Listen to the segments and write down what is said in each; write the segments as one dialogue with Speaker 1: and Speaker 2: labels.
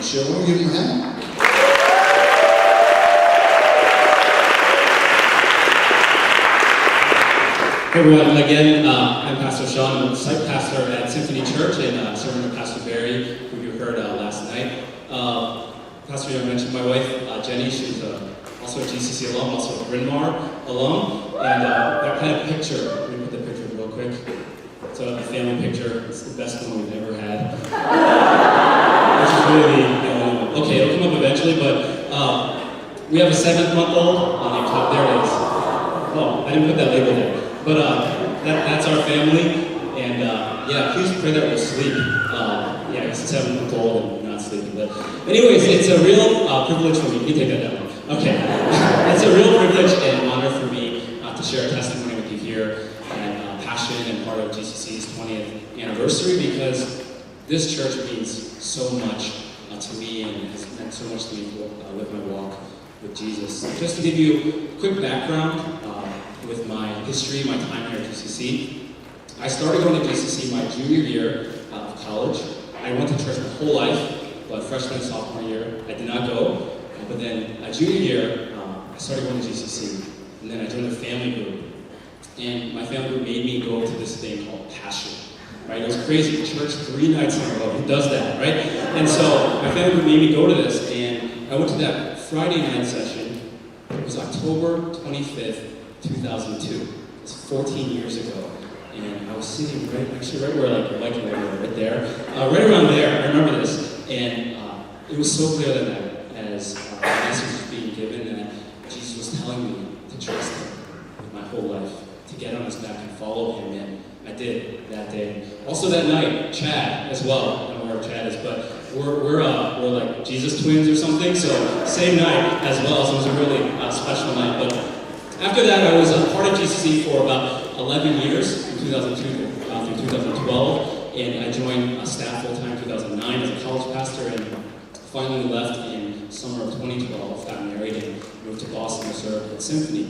Speaker 1: Sure, want to give him a hand?
Speaker 2: Hey everyone, again, I'm Pastor Shan. I'm the site pastor at Symphony Church and serving with Pastor Barry, who you heard last night. Pastor, you mentioned my wife, Jenny. She's also a GCC alum, also a Bryn Mawr alum. And that kind of picture, let me put the picture real quick. It's a family picture. It's the best one we've ever had. Which is really the only one. Okay, it'll come up eventually, but we have a 7-month-old. There it is. Oh, I didn't put that label there. But that's our family, and yeah, please pray that we'll sleep. Yeah, it's 7-month-old and not sleeping. But anyways, it's a real privilege for me. You can take that down. Okay. It's a real privilege and honor for me to share a testimony with you here at Passion and part of GCC's 20th anniversary, because this church means so much to me and has meant so much to me with my walk with Jesus. Just to give you a quick background, with my history, my time here at GCC. I started going to GCC my junior year of college. I went to church my whole life, but freshman and sophomore year, I did not go. But then junior year, I started going to GCC, and then I joined a family group. And my family group made me go to this thing called Passion, right? It was crazy, church 3 nights in a row. Who does that, right? And so my family group made me go to this, and I went to that Friday night session. It was October 25th, 2002. It's 14 years ago, and I was sitting right where like your liking area, right there, right around there. I remember this, and it was so clear that night as the message was being given that Jesus was telling me to trust Him with my whole life, to get on His back and follow Him, and I did that day. Also that night, Chad as well. I don't know where Chad is, but we're like Jesus twins or something. So same night as well. So it was a really special night, but. After that, I was a part of GCC for about 11 years, from 2002 through 2012, and I joined staff full-time in 2009 as a college pastor, and finally left in summer of 2012, got married, and moved to Boston to serve at Symphony.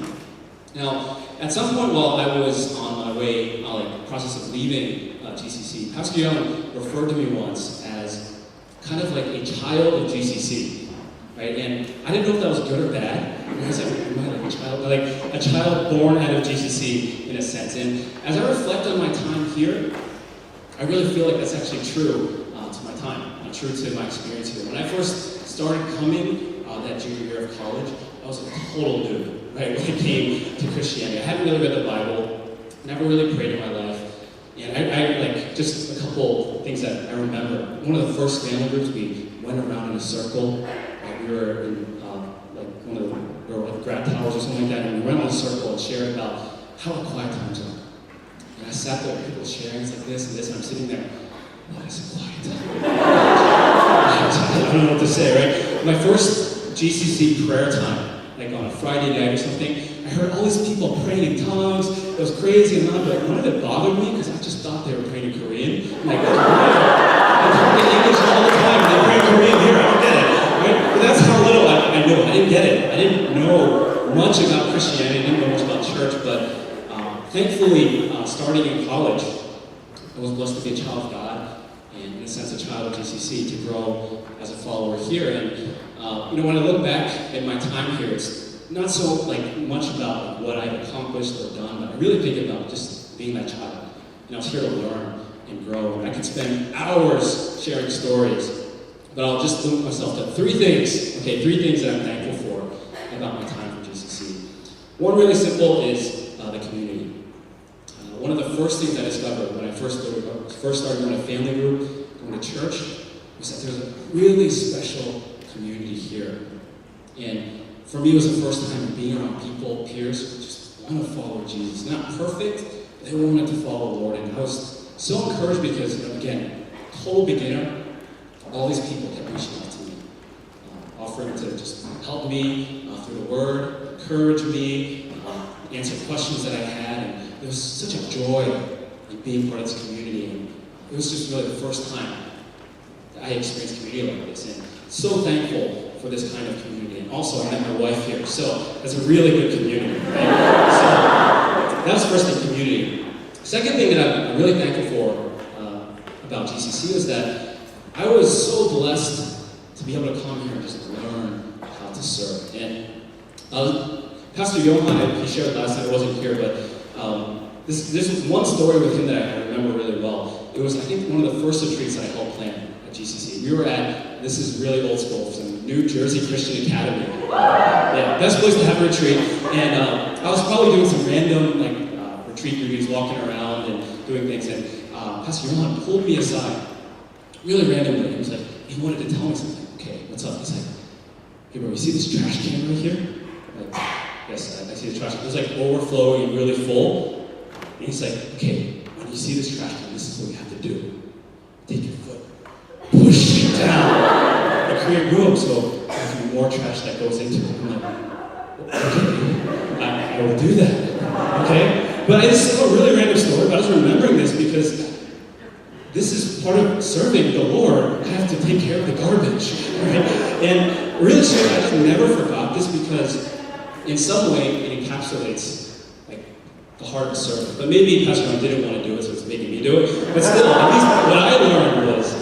Speaker 2: Now, at some point while I was on my way, process of leaving GCC, Pastor Young referred to me once as kind of like a child of GCC, right? And I didn't know if that was good or bad. I was like, am I like a child? Like a child born out of GCC in a sense. And as I reflect on my time here, I really feel like that's actually true to my time, true to my experience here. When I first started coming that junior year of college, I was a total noob, right, when it came to Christianity. I hadn't really read the Bible, never really prayed in my life. And I like, just a couple things that I remember. One of the first family groups, we went around in a circle. We were in one of the grad towers or something like that, and we went on a circle and shared about how our quiet times are. And I sat there, people sharing, it's like this and this, and I'm sitting there, what is a quiet time? I don't know what to say, right? My first GCC prayer time, like on a Friday night or something, I heard all these people praying in tongues. It was crazy and loud, but none of it bothered me because I just thought they were praying in Korean. I'm like, I'm talking English all the time, and they pray in Korean here, I don't get it. Right? But that's how little I knew. I didn't get it. I didn't know much about Christianity. I didn't know much about church. But thankfully, starting in college, I was blessed to be a child of God, and in a sense, a child of GCC, to grow as a follower here. And when I look back at my time here, it's not so much about what I've accomplished or done, but I really think about just being that child. I was here to learn and grow. And I could spend hours sharing stories. But I'll just limit myself to three things that I'm thankful for about my time from GCC. One really simple is the community. One of the first things I discovered when I first started going to family group, going to church, was that there's a really special community here. And for me, it was the first time being around people, peers, who just want to follow Jesus. Not perfect, but they wanted to follow the Lord. And I was so encouraged because, again, total beginner, all these people kept reaching out to me, offering to just help me through the Word, encourage me, answer questions that I had, and there was such a joy in being part of this community, and it was just really the first time that I experienced community like this, and so thankful for this kind of community. And also, I met my wife here, so that's a really good community, right? So that was first the community. Second thing that I'm really thankful for about GCC is that I was so blessed to be able to come here and just learn how to serve. And Pastor Johan, he shared last night, I wasn't here, but this was one story with him that I remember really well. It was, I think, one of the first retreats that I helped plan at GCC. We were at, this is really old school, some New Jersey Christian Academy. Yeah, best place to have a retreat. And I was probably doing some random retreat duties, walking around and doing things. And Pastor Johan pulled me aside, really randomly. He was like, he wanted to tell me something. Okay, what's up? He's like, hey bro, you see this trash can right here? Like, yes, I see the trash can. It was like overflowing, really full. And he's like, okay, when you see this trash can, this is what you have to do. Take your foot, push it down, and create room so there's can be more trash that goes into it. I'm like, okay, I will do that, okay? But it's a really random story, but I was remembering this because this is part of serving the Lord. I have to take care of the garbage, right? And really, I just never forgot this because in some way it encapsulates the heart of servant. But maybe Pastor John didn't want to do it, so it's making me do it. But still, at least what I learned was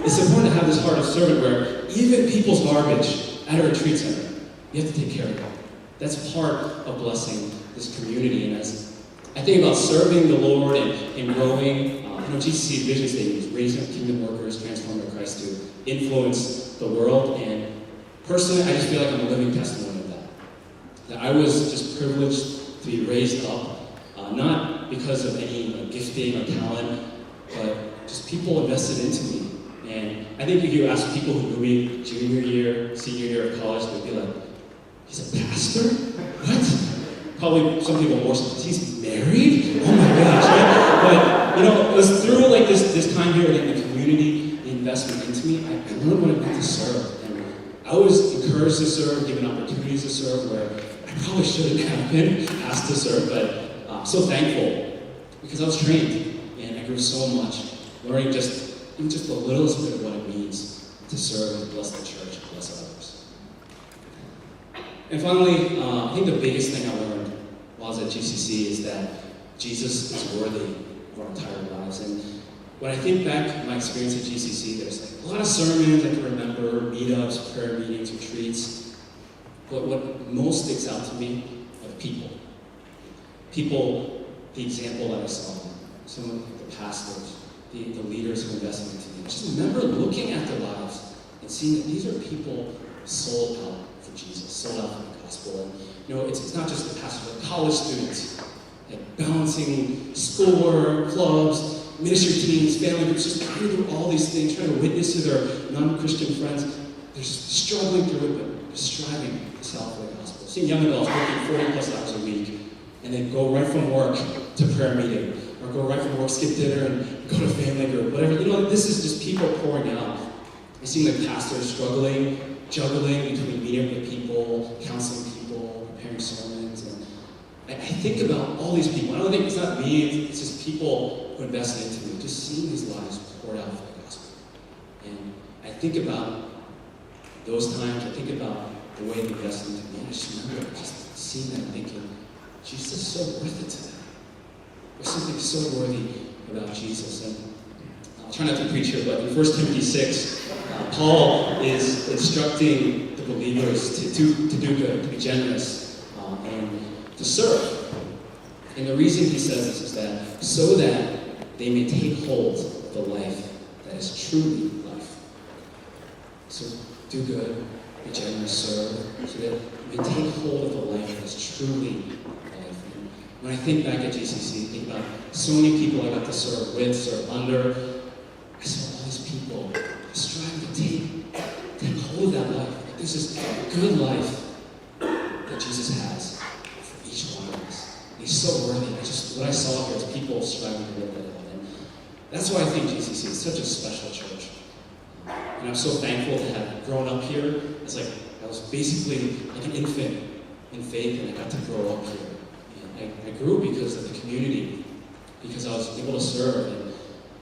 Speaker 2: it's important to have this heart of servant where even people's garbage at a retreat center, you have to take care of it. That's part of blessing this community. And as I think about serving the Lord and growing, GCC's vision statement is raising up kingdom workers, transforming Christ to influence the world. And personally, I just feel like I'm a living testimony of that. That I was just privileged to be raised up, not because of any gifting or talent, but just people invested into me. And I think if you ask people who knew me junior year, senior year of college, they'd be like, he's a pastor? What? Probably some people more so, he's married? Oh my gosh, right? But, it was through this time here in the community, the investment into me, I learned what it meant to serve. And I was encouraged to serve, given opportunities to serve, where I probably shouldn't have been asked to serve, but I'm so thankful because I was trained and I grew so much, learning even just the littlest bit of what it means to serve and to bless the church and bless others. And finally, I think the biggest thing I learned while I was at GCC is that Jesus is worthy of our entire lives. And when I think back to my experience at GCC, there's a lot of sermons I can remember, meetups, prayer meetings, retreats. But what most sticks out to me are the people. People, the example that I saw, some of the pastors, the leaders who invested into me. I just remember looking at their lives and seeing that these are people sold out for Jesus, sold out for the gospel. And it's not just the pastors, but college students, balancing schoolwork, clubs, ministry teams, family groups, just trying to do all these things, trying to witness to their non-Christian friends. They're just struggling through it, but striving to sell for the gospel. Seeing young adults working 40 plus hours a week, and then go right from work to prayer meeting, or go right from work, skip dinner, and go to family group, whatever. This is just people pouring out. I see pastors struggling, juggling between meeting with people, counseling people, preparing sermons, and I think about all these people. I don't think it's not me, it's just people who invested into me, just seeing these lives poured out for the gospel. And I think about those times, I think about the way they invested into me, and I just remember just seeing that and thinking, Jesus is so worth it to them. There's something so worthy about Jesus. And I'll try not to preach here, but in 1 Timothy 6, Paul is instructing the believers to do good, to be generous, and to serve. And the reason he says this is that so that they may take hold of the life that is truly life. So do good, be generous, serve, so that we take hold of the life that is truly life. And when I think back at GCC, think about so many people I got to serve with, serve under, I saw all these people striving to take hold of that life. This is a good life that Jesus has for each one of us. He's so worthy. What I saw here is people striving to live that life. And that's why I think GCC is such a special church. And I'm so thankful to have grown up here. It's like I was basically like an infant in faith, and I got to grow up here. And I grew because of the community, because I was able to serve and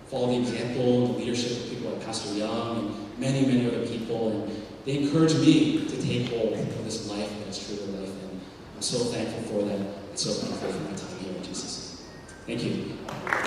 Speaker 2: follow the example and the leadership of people like Pastor Young and many, many other people. And they encouraged me to take hold of this life that is truly life. And I'm so thankful for that. And so thankful for my time here at GCC. Thank you.